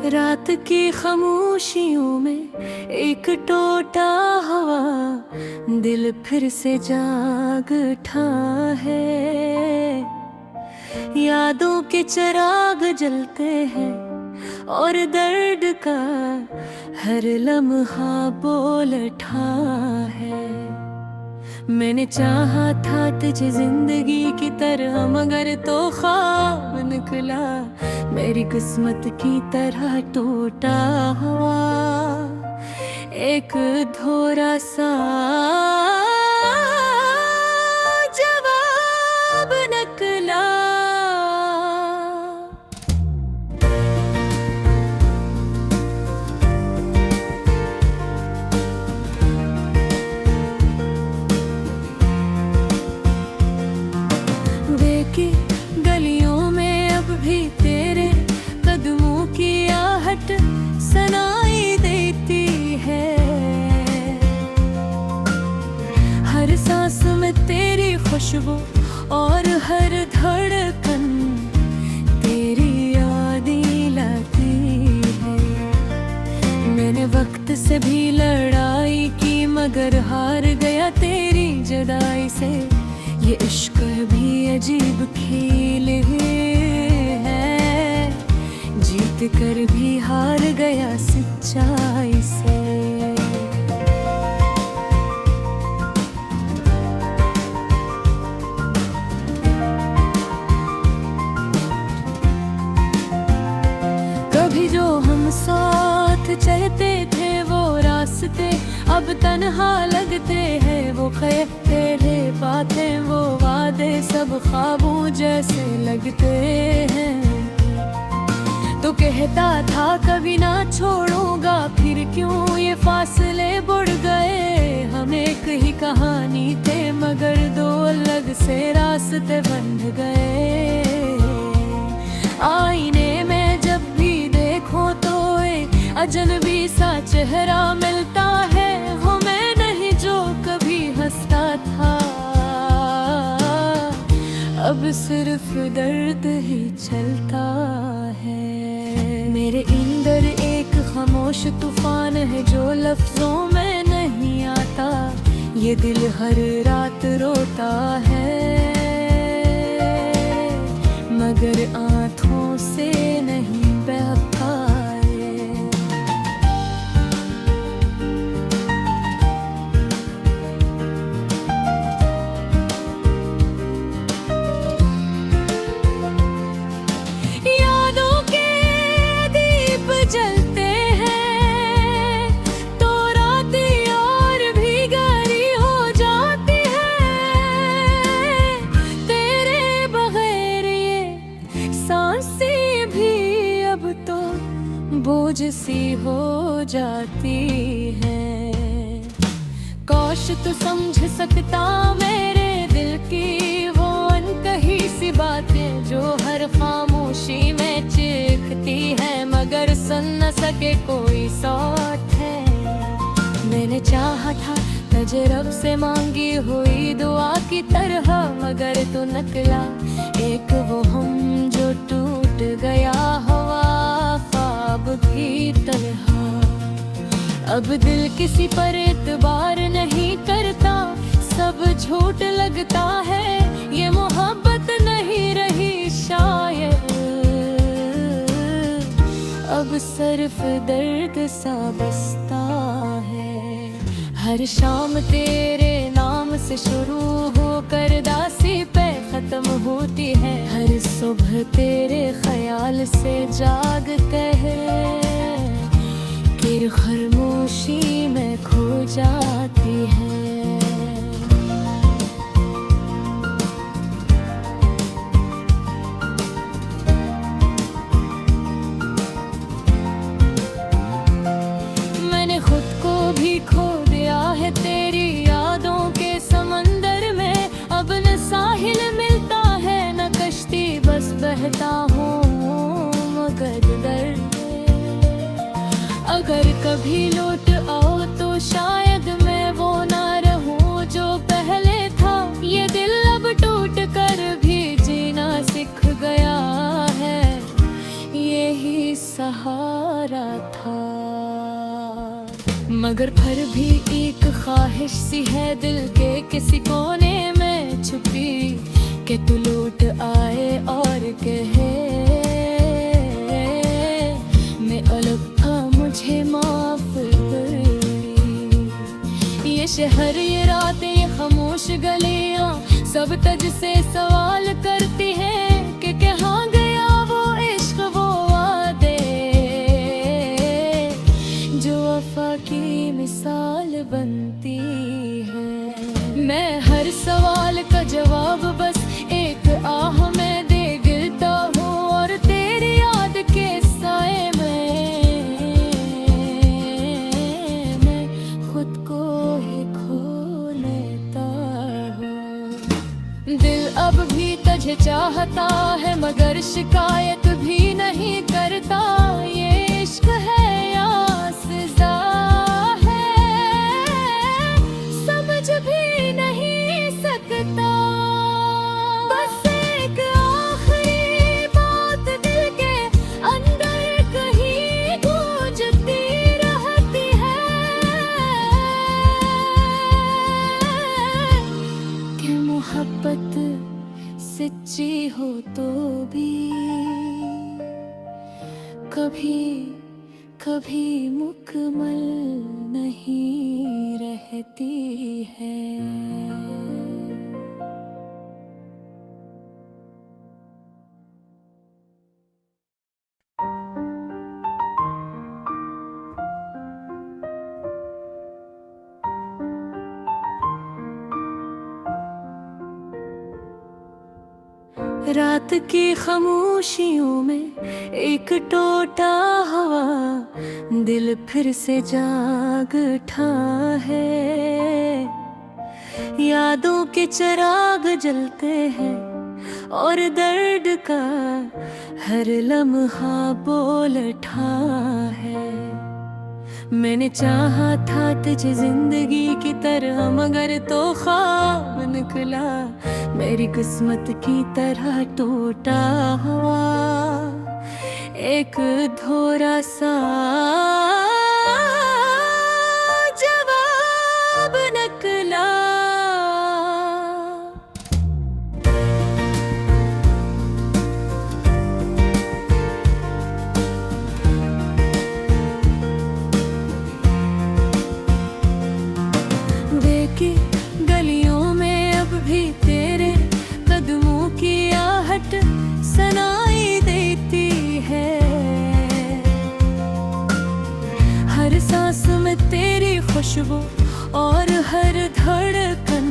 रात की खामोशियों में एक टोटा हवा, दिल फिर से जाग उठा है। यादों के चिराग जलते हैं और दर्द का हर लम्हा बोल उठा है। मैंने चाहा था तुझे जिंदगी की तरह, मगर तो ख्वाब निकला मेरी किस्मत की तरह टूटा हुआ। एक अधूरा सा जवाब निकला। की गलियों में अब भी तेरे कदमों की आहट सुनाई देती है। हर सांस में तेरी खुशबू और हर धड़कन तेरी याद लाती है। मैंने वक्त से भी लड़ाई की, मगर हार गया तेरी जुदाई से। ये इश्क भी अजीब खेल है, जीत कर भी हार गया सच्चाई से। कभी जो हम साथ चलते थे वो रास्ते अब तन्हा लगते हैं। वो पहले बातें वो वादे सब ख्वाबों जैसे लगते हैं। तो कहता था कभी ना छोड़ूंगा, फिर क्यों ये फासले बढ़ गए। हम एक ही कहानी थे मगर दो अलग से रास्ते बन गए। आईने में जब भी देखो तो एक अजनबी सा चेहरा मिलता है। वो मैं नहीं जो कभी हंसता था, अब सिर्फ दर्द ही चलता है। मेरे अंदर एक खामोश तूफान है जो लफ्जों में नहीं आता। ये दिल हर रात रोता है मगर आँखों से नहीं बहता है। यादों के दीप जलते हैं तो रातें और भी गहरी हो जाती है। तेरे बगैर ये सांसें भी अब तो बोझ सी हो जाती है। काश तू समझ सकता मेरे दिल की वो अनकही सी बातें जो हर खामोशी में चीखती है मगर सुन न सके कोई साथ है। मैंने चाहा था तुझे रब से मांगी हुई दुआ की तरह, मगर तू निकला एक वो हम जो टूट गया हुआ ख्वाब की तरह। अब दिल किसी पर एतबार नहीं करता, सब झूठ लगता है। ये मोहब्बत नहीं रही शायद, अब सिर्फ दर्द सा बसता है। हर शाम तेरे नाम से शुरू होकर दासी पे खत्म होती है। हर सुबह तेरे ख्याल से जागते हैं फिर खामोशी में खो जाती है। मैंने खुद को भी खो दिया है तेरी यादों के समंदर में। अब न साहिल मिलता है न कश्ती, बस बहता हूँ मगर दर्द। अगर कभी लौट आओ तो शायद मैं वो ना रहूं जो पहले था। ये दिल अब टूट कर भी जीना सीख गया है, यही सहारा मगर फिर भी एक ख्वाहिश सी है दिल के किसी कोने में छुपी कि तू लौट आए और कहे मैं अलग था, मुझे माफ कर। ये शहर, ये रातें, ये खामोश गलियां सब तुझसे सवाल करती हैं कि कहाँ गया वो इश्क, वो वादे जो वफा की मिसाल बनती है। मैं हर सवाल का जवाब बस एक आह में दे गिरता हूँ और तेरी याद के साए में मैं खुद को ही खो लेता हूँ। दिल अब भी तुझे चाहता है मगर शिकायत भी नहीं करता। ये इश्क है या सज़ा है समझ भी नहीं सकता। बस एक आखिरी बात दिल के अंदर कहीं गूंजती रहती है कि मोहब्बत सच्ची हो तो भी कभी कभी मुकम्मल नहीं रहती है। रात की खामोशियों में एक टोटा हवा दिल फिर से जाग उठा है। यादों के चिराग जलते हैं और दर्द का हर लम्हा बोल उठा है। मैंने चाहा था तुझे जिंदगी की तरह मगर तो ख्वाब निकला मेरी किस्मत की तरह टूटा हुआ एक अधूरा सा जवाब निकला। देखी गलियों में अब भी तेरे कदमों की आहट सुनाई देती है। हर सांस में तेरी खुशबू और हर धड़कन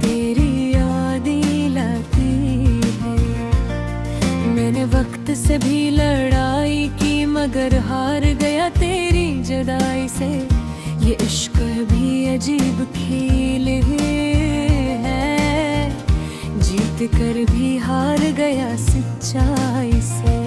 तेरी याद लाती है। मैंने वक्त से भी लड़ाई की मगर हार गया तेरी जुदाई से। ये इश्क भी अजीब खेल है जीत कर भी हार गया सच्चाई से।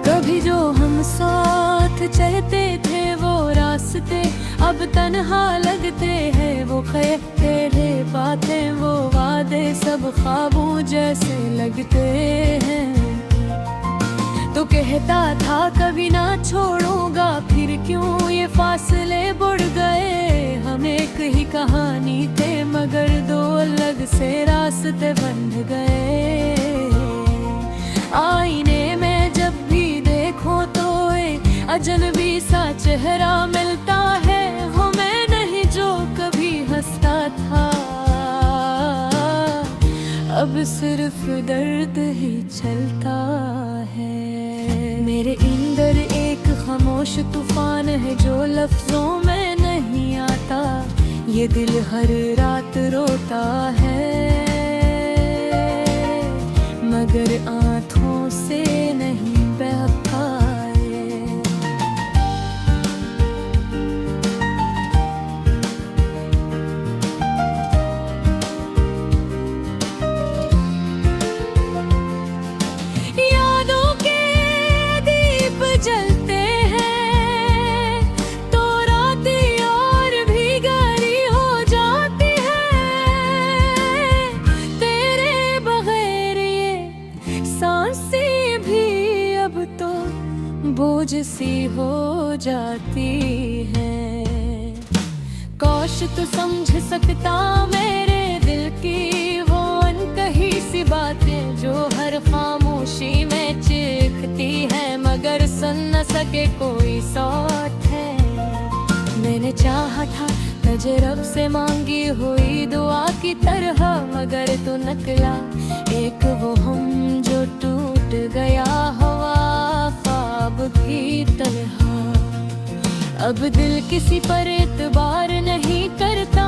कभी जो हम साथ चलते थे वो रास्ते अब तन्हा लगते हैं। वो तेरे बातें वो वादे सब ख्वाबों जैसे लगते हैं। तो कहता था कभी ना छोड़ूंगा फिर क्यों ये फासले बढ़ गए। हम एक ही कहानी थे मगर दो अलग से रास्ते बन गए। आईने में जब भी देखो तो एक अजनबी सा चेहरा मिलता है। वो मैं नहीं जो कभी हंसता था अब सिर्फ दर्द ही चलता है। मेरे अंदर एक खामोश तूफान है जो लफ्जों में नहीं आता। ये दिल हर रात रोता है मगर आँखों से नहीं बह पाए। यादों के दीप जलते हैं तो रातें और भी गहरी हो जाती है। मुझसी हो जाती है। काश तू समझ सकता मेरे दिल की वो अनकही सी बातें जो हर खामोशी में चीखती है मगर सुन न सके कोई सौत है। मैंने चाहा था तुझे रब से मांगी हुई दुआ की तरह मगर तू निकला एक वो हम जो टूट गया हवा ख्वाब की तरह। अब दिल किसी पर एतबार नहीं करता,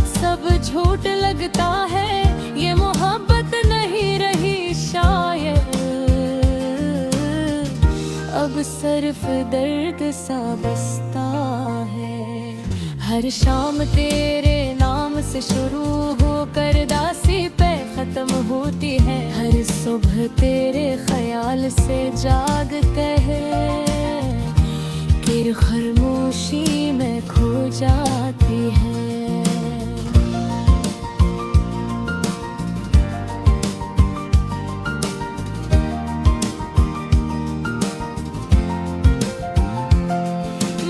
सब झूठ लगता है, ये मोहब्बत नहीं रही शायद। अब सिर्फ दर्द सा बसता है। हर शाम तेरे नाम से शुरू होकर दासी पे खत्म होती है। हर सुबह तेरे ख्याल से जाग कहे फिर खामोशी में खो जाती है।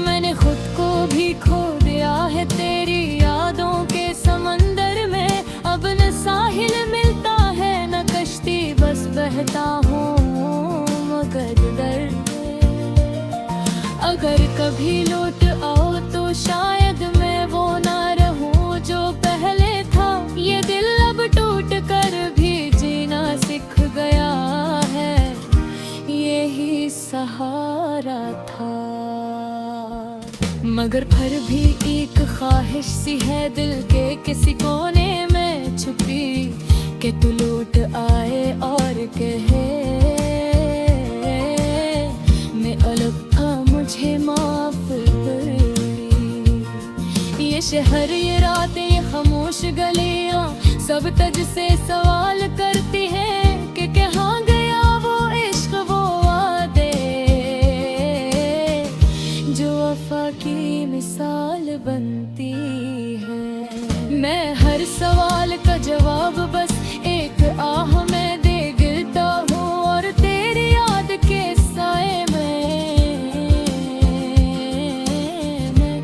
मैंने खुद को भी खो दिया है तेरी यादों के समंदर में। अब न साहिल मिलता है न कश्ती, बस बहता हूँ मगर दर्द। अगर कभी लौट आओ तो शायद मैं वो ना रहूं जो पहले था। ये दिल अब टूट कर भी जीना सीख गया है, यही सहारा था। मगर फिर भी एक ख्वाहिश सी है दिल के किसी कोने में छुपी कि तू लौट आए और कहे मैं अलग था मुझे माफ कर दी। ये शहर ये रातें ये खामोश गलियां सब तुझसे सवाल करती हैं कि कहाँ गया वो इश्क वो वादे जो वफा की मिसाल बनती है। मैं हर सवाल का जवाब बस एक आह में दे गिरता हूँ और तेरी याद के साए में मैं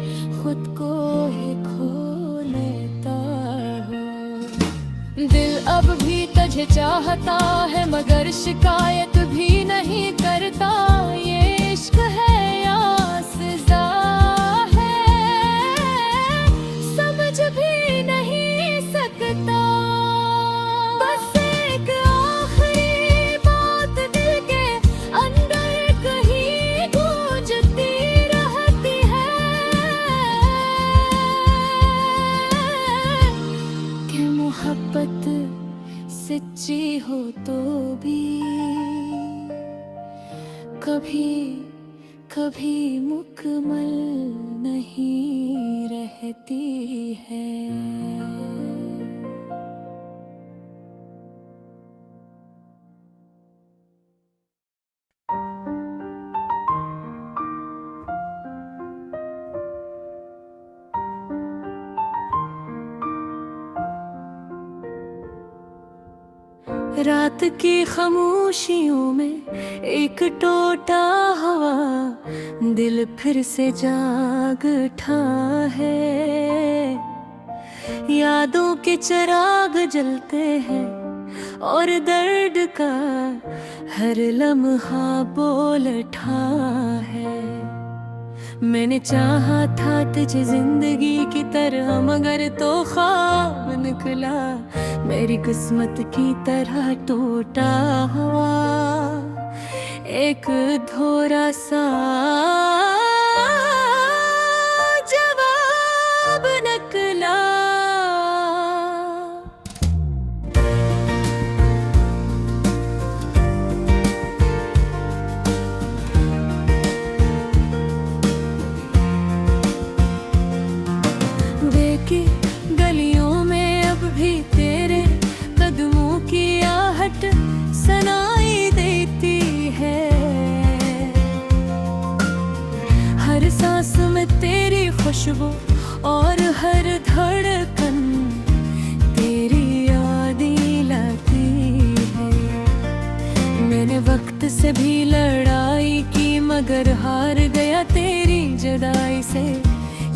खुद को ही खो लेता हूँ। दिल अब भी तुझे चाहता है मगर शिकायत भी नहीं करता। ये इश्क है या सजा है समझ भी नहीं सकता। बस एक आखिरी बात दिल के अंदर कहीं गूंजती रहती है कि मोहब्बत सच्ची हो तो भी कभी कभी मुकम्मल नहीं रहती है। रात की खामोशियों में एक टोटा हवा दिल फिर से जाग उठा है। यादों के चिराग जलते हैं और दर्द का हर लम्हा बोल उठा है। मैंने चाहा था तुझे जिंदगी की तरह मगर तो ख्वाब निकला मेरी किस्मत की तरह टूटा हुआ एक धोरा सा जवाब निकला। गलियों में अब भी तेरे कदमों की आहट सुनाई देती है। हर सांस में तेरी खुशबू और हर धड़कन तेरी याद लाती है। मैंने वक्त से भी लड़ाई की मगर पर हार गया तेरी जुदाई से।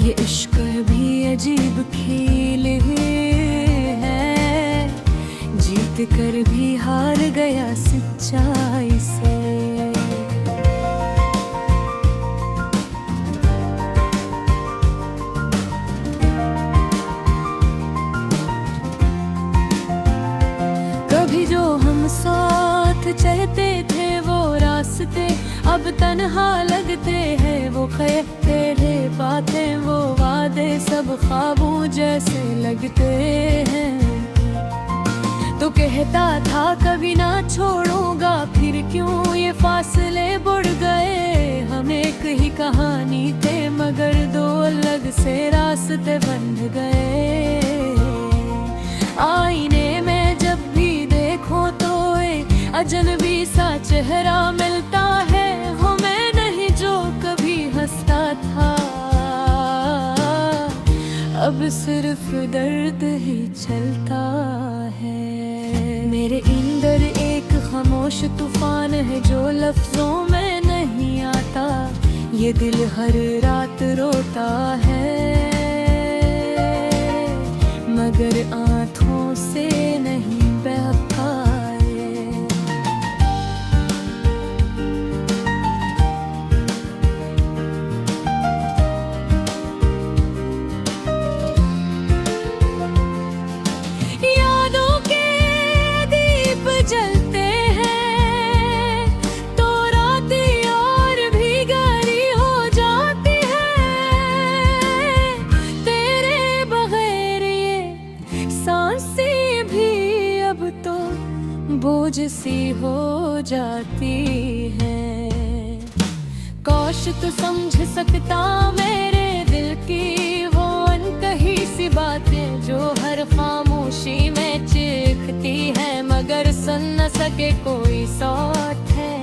ये इश्क भी अजीब खेल है, जीत कर भी हार गया सच्चाई से। कभी जो हम साथ चलते थे वो रास्ते अब तन्हा लगते हैं। वो तेरे बातें वो वादे सब ख्वाबों जैसे लगते हैं। तो कहता था कभी ना छोड़ूंगा, फिर क्यों ये फासले बढ़ गए। हम एक ही कहानी थे मगर दो अलग से रास्ते बन गए। आईने में जब भी देखो तो अजनबी सा चेहरा मिलता है। वो मैं नहीं जो कभी हंसता था, अब सिर्फ दर्द ही चलता है। मेरे अंदर एक खामोश तूफान है जो लफ्जों में नहीं आता। ये दिल हर रात रोता है मगर आँखों से नहीं बह पाए। यादों के दीप जलते हैं तो रात और भी गहरी हो जाती है। तेरे बगैर ये सांसें भी अब तो बोझ सी हो जाती है। काश तू समझ सकता मेरे दिल की वो अनकही सी बातें जो हर खामोशी में चीखती है मगर सुन न सके कोई साथ है।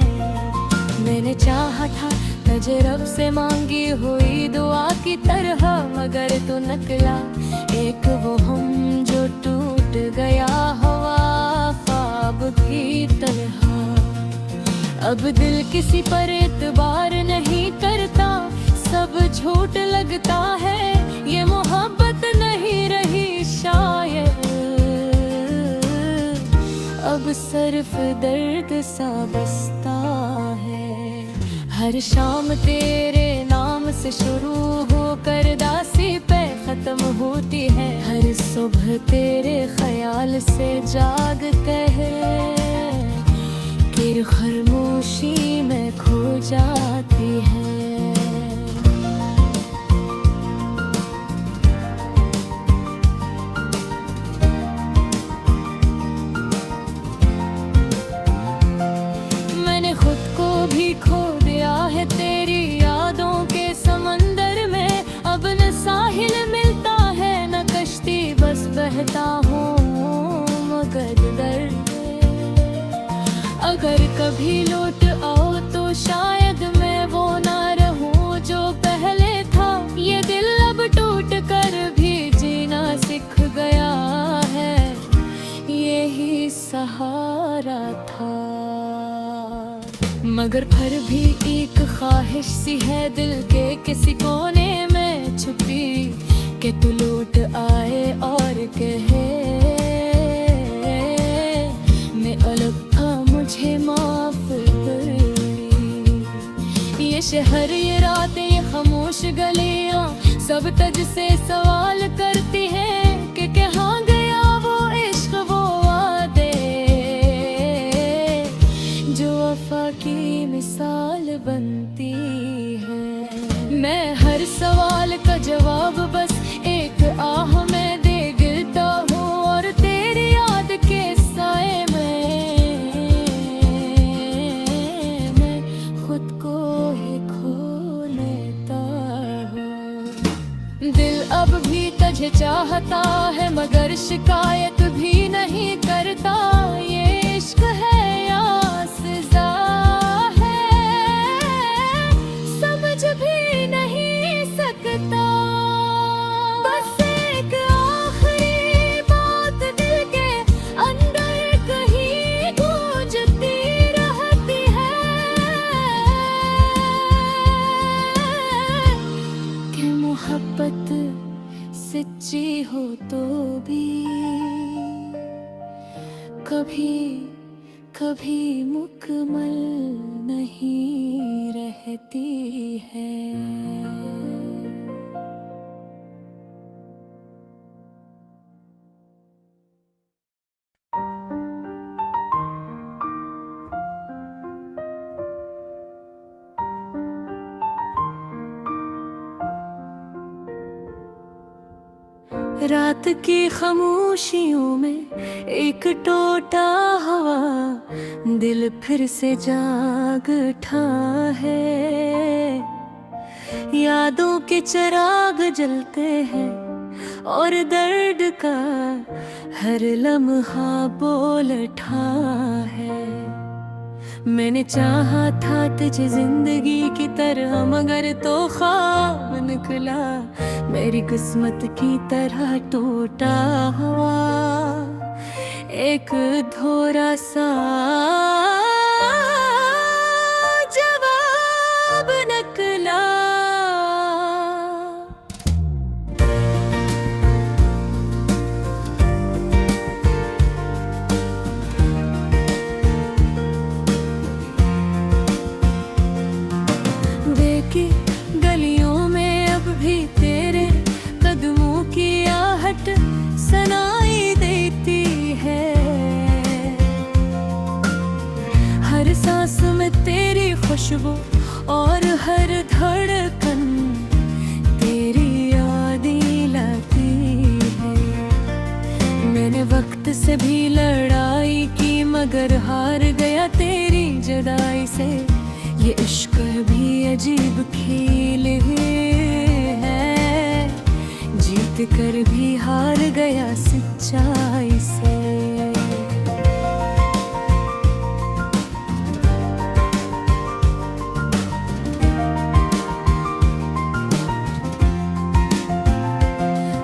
मैंने चाहा था तुझे रब से मांगी हुई दुआ की तरह मगर तू निकला एक वो हम जो टूट गया हवा ख्वाब की तरह। अब दिल किसी पर एतबार नहीं करता, सब झूठ लगता है। ये मोहब्बत नहीं रही शायद, अब सिर्फ दर्द सा बसता है। हर शाम तेरे नाम से शुरू होकर दासी पे खत्म होती है। हर सुबह तेरे ख्याल से जागते हैं फिर खामोशी में खो जाती है। मैंने खुद को भी खो दिया है तेरी यादों के समंदर में। अब न साहिल मिलता है न कश्ती, बस बहता हूँ मगर दर्द। अगर कभी लौट आओ तो शायद मैं वो ना रहूं जो पहले था। ये दिल अब टूट कर भी जीना सीख गया है, यही सहारा था। मगर फिर भी एक ख्वाहिश सी है दिल के किसी कोने में छुपी कि तू लौट आए और कहे मैं अलग था मुझे माफ कर। ये शहर ये रातें ये खामोश गलियां सब तुझसे सवाल करती हैं कि कहाँ गया वो इश्क वो वादे जो वफा की मिसाल बनती है। मैं हर सवाल का जवाब बस एक आह में दे गिरता हूँ और तेरी याद के साए में मैं खुद को ही खो लेता हूँ। दिल अब भी तुझे चाहता कभी कभी मुकम्मल नहीं रहती है। रात की खामोशियों में एक टोटा हवा दिल फिर से जाग उठा है। यादों के चिराग जलते हैं और दर्द का हर लम्हा बोल उठा है। मैंने चाहा था तुझे जिंदगी की तरह, मगर तो ख्वाब निकला मेरी किस्मत की तरह टूटा हुआ एक अधूरा सा जवाब निकला। की गलियों में अब भी तेरे कदमों की आहट सुनाई देती है। हर सांस में तेरी खुशबू और हर धड़कन तेरी याद लाती है। मैंने वक्त से भी लड़ाई की मगर हार गया तेरी जुदाई से। ये इश्क भी अजीब खेल है, जीत कर भी हार गया सच्चाई से।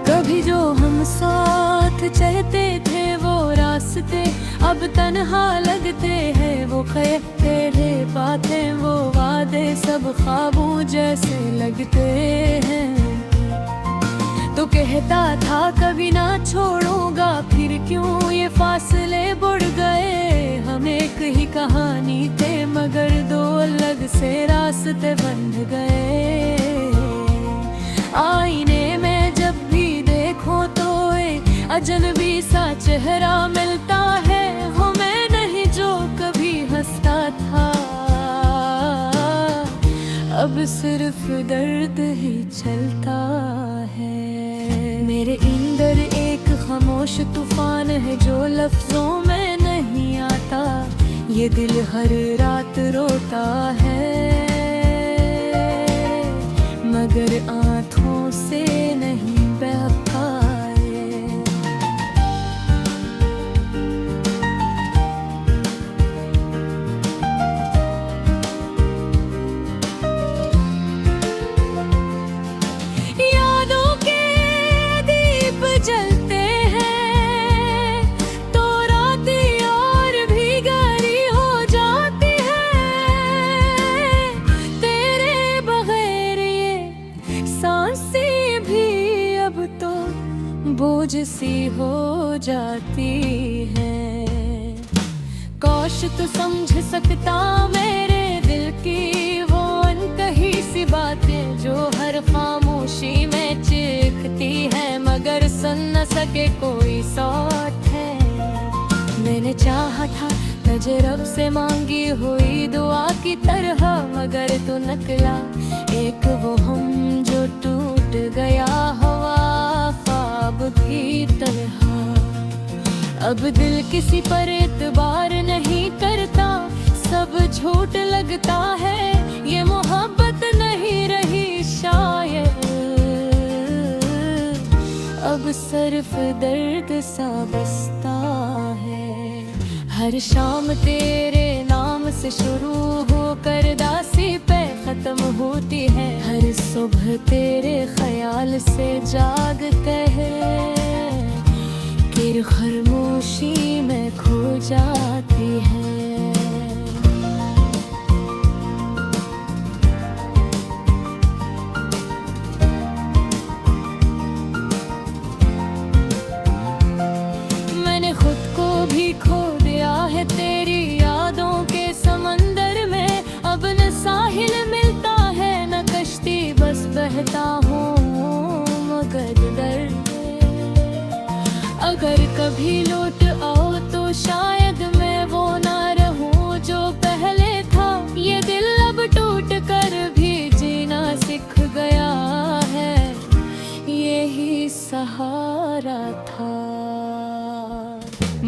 कभी जो हम साथ चलते थे वो रास्ते अब तन्हा लगते हैं। वो टेढ़े बातें वो वादे सब ख्वाबों जैसे लगते हैं। तो कहता था कभी ना छोड़ूंगा, फिर क्यों ये फासले बढ़ गए। हम एक ही कहानी थे मगर दो अलग से रास्ते बन गए। आईने में जब भी देखो तो एक अजनबी सा चेहरा मिलता है। हो मैं नहीं जो कभी हंसता था, अब सिर्फ दर्द ही चलता है। मेरे अंदर एक खामोश तूफान है जो लफ्जों में नहीं आता। ये दिल हर रात रोता है मगर आँखों से नहीं बह पाए। यादों के दीप जलते हैं तो रातें और भी गहरी हो जाती है। तेरे बगैर ये सांसें भी अब तो बोझ सी हो जाती है। काश तू समझ सकता मेरे दिल की वो अनकही सी बातें जो हर खामोशी में चीखती है मगर सुन न सके कोई साथ है। मैंने चाहा था तुझे रब से मांगी हुई दुआ की तरह मगर तू निकला एक वो हम जो टूट गया हुआ ख्वाब की तरह। अब दिल किसी पर एतबार नहीं करता, सब झूठ लगता है। ये मोहब्बत नहीं रही शायद, अब सिर्फ दर्द सा बसता है। हर शाम तेरे नाम से शुरू होकर दासी पे खत्म होती है। हर सुबह तेरे ख्याल से जागते हैं फिर खामोशी में खो जाती है। मैंने खुद को भी खो चाहता हूँ मगर दर्द। अगर कभी लौट आओ तो शायद मैं वो ना रहूं जो पहले था। ये दिल अब टूट कर भी जीना सीख गया है, यही सहारा था।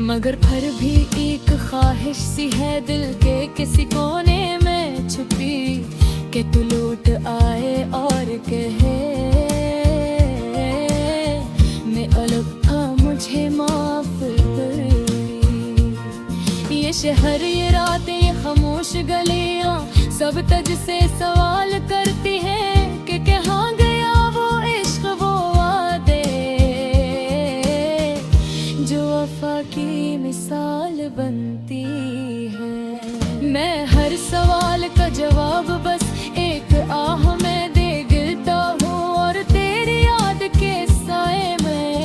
मगर फिर भी एक ख्वाहिश सी है दिल के किसी कोने में छुपी, कि तू लौट आए और कहे मैं अलग था, मुझे माफ कर। ये शहर, ये रातें, ये खामोश गलियां सब तुझसे सवाल करती हैं कि कहाँ गया वो इश्क, वो वादे जो वफा की मिसाल बनती है। मैं हर सवाल का जवाब बस एक आह में दे गिरता हूँ, और तेरी याद के साए में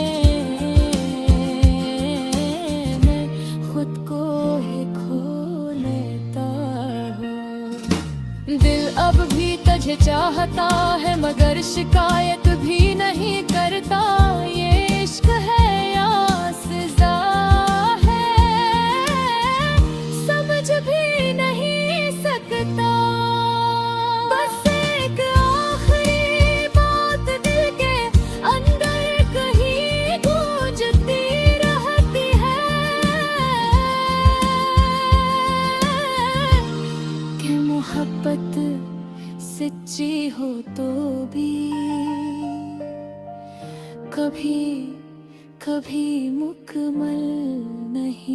मैं खुद को ही खो लेता हूँ। दिल अब भी तुझे चाहता है मगर शिकायत भी नहीं करता। ये इश्क है या सज़ा है समझ भी नहीं सकता। बस एक आखिरी बात दिल के अंदर कहीं गूंजती रहती है कि मोहब्बत सच्ची हो तो भी कभी कभी मुकम्मल नहीं।